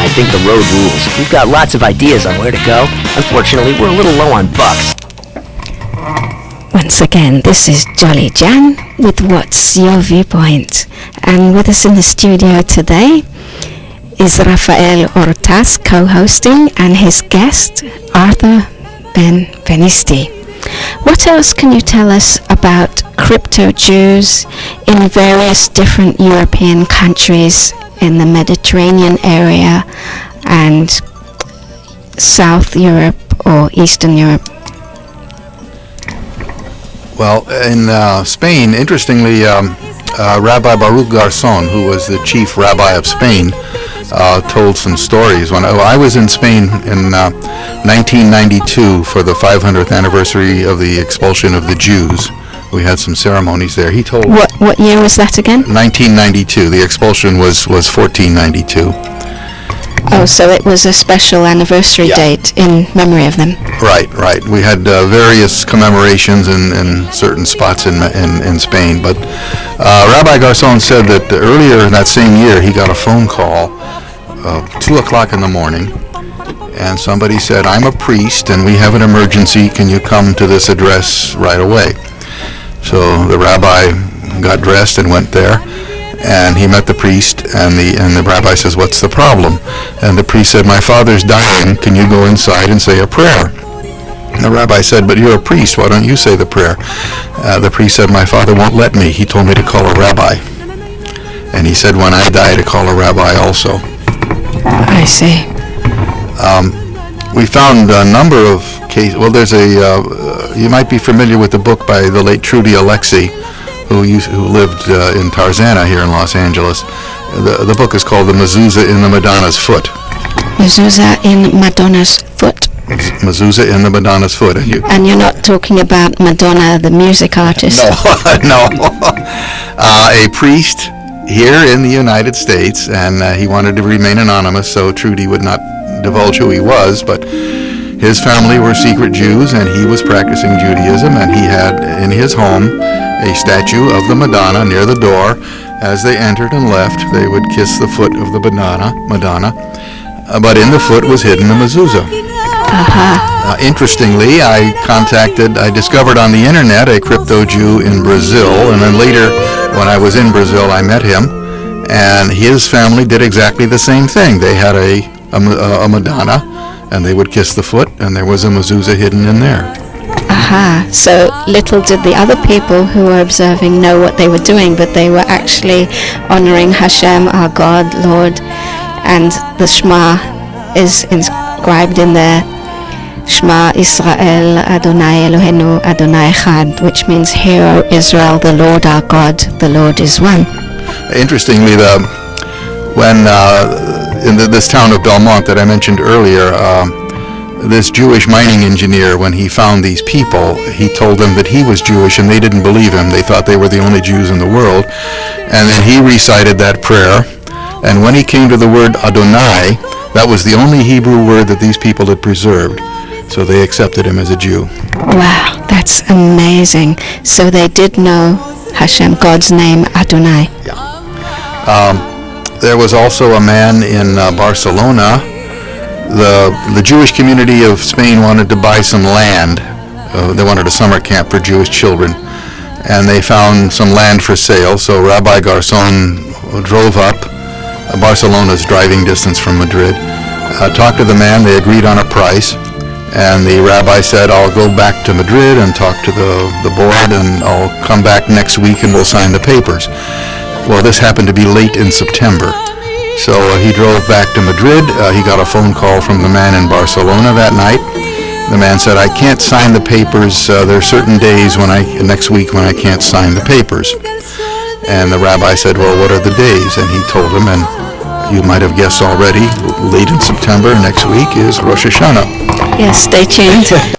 I think the road rules. We've got lots of ideas on where to go. Unfortunately, we're a little low on bucks. Once again, this is Jolly Jan with What's Your Viewpoint? And with us in the studio today is Raphael Ortasse co-hosting and his guest, Arthur Ben Venisti. What else can you tell us about crypto Jews in various different European countries in the Mediterranean area and South Europe or Eastern Europe? Well, in Spain, interestingly, Rabbi Baruch Garzon, who was the chief rabbi of Spain, told some stories. When I was in Spain in 1992 for the 500th anniversary of the expulsion of the Jews, we had some ceremonies there. He told... What year was that again? 1992. The expulsion was 1492. Oh, so it was a special anniversary date in memory of them. Right. We had various commemorations in certain spots in Spain. But Rabbi Garzon said that earlier in that same year, he got a phone call, 2 o'clock in the morning, and somebody said, "I'm a priest, and we have an emergency. Can you come to this address right away?" So the rabbi got dressed and went there. And he met the priest, and the rabbi says, "What's the problem?" And the priest said, "My father's dying. Can you go inside and say a prayer?" And the rabbi said, "But you're a priest. Why don't you say the prayer?" The priest said, "My father won't let me. He told me to call a rabbi." And he said, "When I die, to call a rabbi also." I see. We found a number of cases. Well, there's you might be familiar with the book by the late Trudy Alexi, who lived in Tarzana here in Los Angeles. The book is called The Mezuzah in the Madonna's Foot. Mezuzah in Madonna's Foot? Mezuzah in the Madonna's Foot. And you're not talking about Madonna, the music artist? No. A priest here in the United States, and he wanted to remain anonymous, so Trudy would not divulge who he was, but his family were secret Jews, and he was practicing Judaism, and he had in his home a statue of the Madonna near the door. As they entered and left, they would kiss the foot of the Madonna, but in the foot was hidden a mezuzah. Interestingly, I discovered on the internet a crypto Jew in Brazil, and then later, when I was in Brazil, I met him, and his family did exactly the same thing. They had a Madonna, and they would kiss the foot, and there was a mezuzah hidden in there. So little did the other people who were observing know what they were doing, but they were actually honoring Hashem, our God, Lord, and the Shema is inscribed in there. Shema Israel, Adonai Eloheinu, Adonai Echad, which means, "Hear, O Israel, the Lord our God, the Lord is one." Interestingly, when in this town of Belmont that I mentioned earlier, this Jewish mining engineer, when he found these people, he told them that he was Jewish, and they didn't believe him. They thought they were the only Jews in the world. And then he recited that prayer, and when he came to the word Adonai, that was the only Hebrew word that these people had preserved. So they accepted him as a Jew. Wow, that's amazing. So they did know Hashem, God's name, Adonai. Yeah. There was also a man in Barcelona. The Jewish community of Spain wanted to buy some land. They wanted a summer camp for Jewish children, and they found some land for sale. So Rabbi Garzon drove up. Barcelona's driving distance from Madrid. Talked to the man. They agreed on a price, and the rabbi said, "I'll go back to Madrid and talk to the board, and I'll come back next week and we'll sign the papers." Well, this happened to be late in September. So he drove back to Madrid. He got a phone call from the man in Barcelona that night. The man said, "I can't sign the papers. There are certain days next week when I can't sign the papers." And the rabbi said, "Well, what are the days?" And he told him, and you might have guessed already, late in September next week is Rosh Hashanah. Yes, stay tuned.